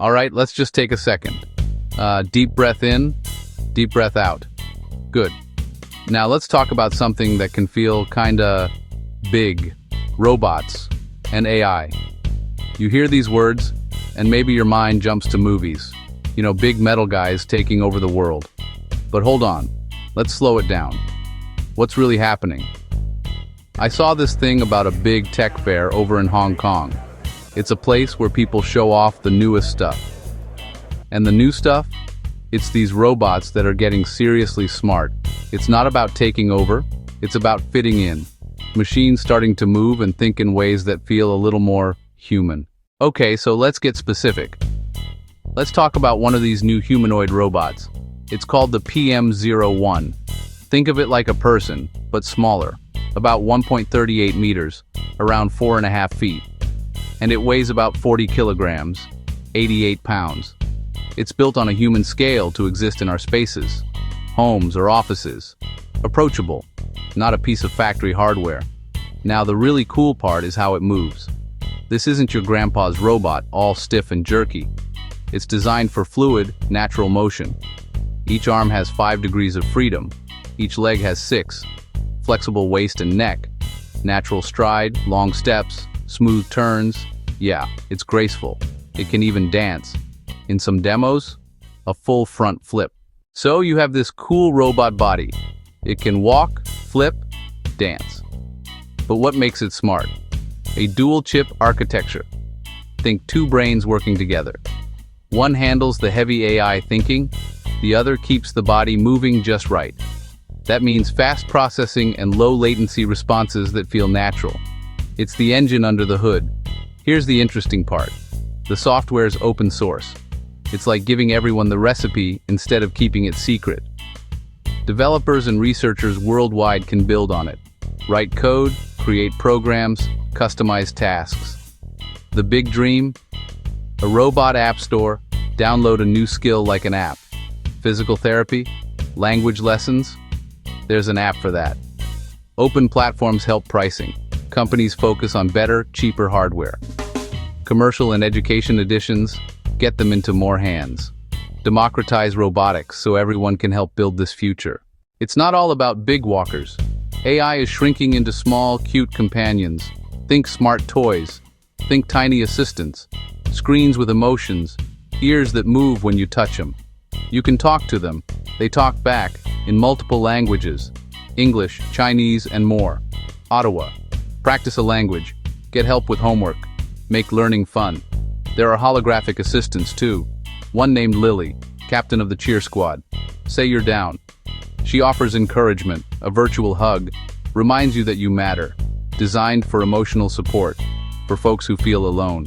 All right, let's just take a second. Deep breath in, deep breath out. Good. Now let's talk about something that can feel kinda big. Robots and AI. You hear these words, and maybe your mind jumps to movies. You know, big metal guys taking over the world. But hold on, let's slow it down. What's really happening? I saw this thing about a big tech fair over in Hong Kong. It's a place where people show off the newest stuff. And the new stuff? It's these robots that are getting seriously smart. It's not about taking over, it's about fitting in. Machines starting to move and think in ways that feel a little more human. Okay, so let's get specific. Let's talk about one of these new humanoid robots. It's called the PM01. Think of it like a person, but smaller. About 1.38 meters, around 4.5 feet. And it weighs about 40 kilograms, 88 pounds. It's built on a human scale to exist in our spaces, homes or offices. Approachable, not a piece of factory hardware. Now the really cool part is how it moves. This isn't your grandpa's robot, all stiff and jerky. It's designed for fluid, natural motion. Each arm has 5 degrees of freedom. Each leg has 6. Flexible waist and neck. Natural stride, long steps, smooth turns. Yeah, it's graceful. It can even dance. In some demos, a full front flip. So you have this cool robot body. It can walk, flip, dance. But what makes it smart? A dual-chip architecture. Think 2 brains working together. One handles the heavy AI thinking, the other keeps the body moving just right. That means fast processing and low-latency responses that feel natural. It's the engine under the hood. Here's the interesting part. The software's open source. It's like giving everyone the recipe instead of keeping it secret. Developers and researchers worldwide can build on it. Write code, create programs, customize tasks. The big dream? A robot app store, download a new skill like an app. Physical therapy? Language lessons? There's an app for that. Open platforms help pricing. Companies focus on better, cheaper hardware. Commercial and education editions, get them into more hands. Democratize robotics so everyone can help build this future. It's not all about big walkers. AI is shrinking into small, cute companions. Think smart toys. Think tiny assistants. Screens with emotions. Ears that move when you touch them. You can talk to them. They talk back in multiple languages. English, Chinese, and more. Ottawa. Practice a language. Get help with homework. Make learning fun. There are holographic assistants too. One named Lily, captain of the cheer squad. Say you're down. She offers encouragement, a virtual hug, reminds you that you matter. Designed for emotional support, for folks who feel alone.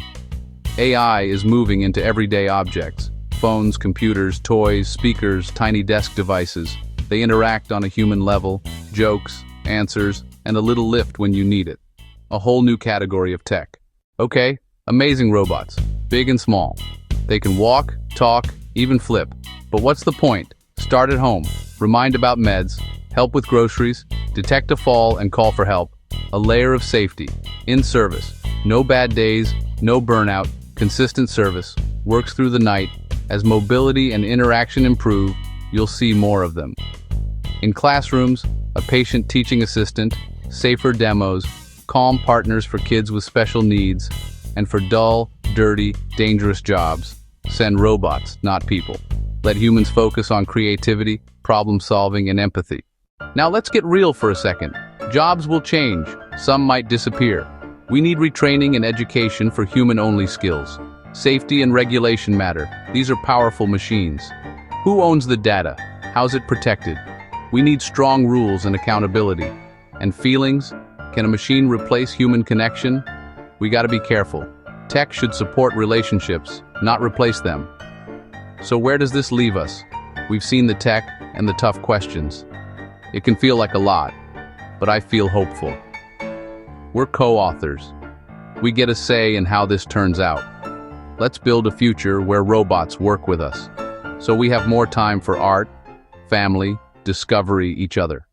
AI is moving into everyday objects. Phones, computers, toys, speakers, tiny desk devices. They interact on a human level, jokes, answers, and a little lift when you need it. A whole new category of tech. Okay, amazing robots, big and small. They can walk, talk, even flip. But what's the point? Start at home, remind about meds, help with groceries, detect a fall and call for help. A layer of safety, in service. No bad days, no burnout, consistent service, works through the night. As mobility and interaction improve, you'll see more of them. In classrooms, a patient teaching assistant, safer demos, calm partners for kids with special needs, and for dull, dirty, dangerous jobs, send robots, not people. Let humans focus on creativity, problem-solving, and empathy. Now let's get real for a second. Jobs will change. Some might disappear. We need retraining and education for human-only skills. Safety and regulation matter. These are powerful machines. Who owns the data? How's it protected? We need strong rules and accountability. And feelings? Can a machine replace human connection? We gotta be careful. Tech should support relationships, not replace them. So where does this leave us? We've seen the tech and the tough questions. It can feel like a lot, but I feel hopeful. We're co-authors. We get a say in how this turns out. Let's build a future where robots work with us, so we have more time for art, family, discovery, each other.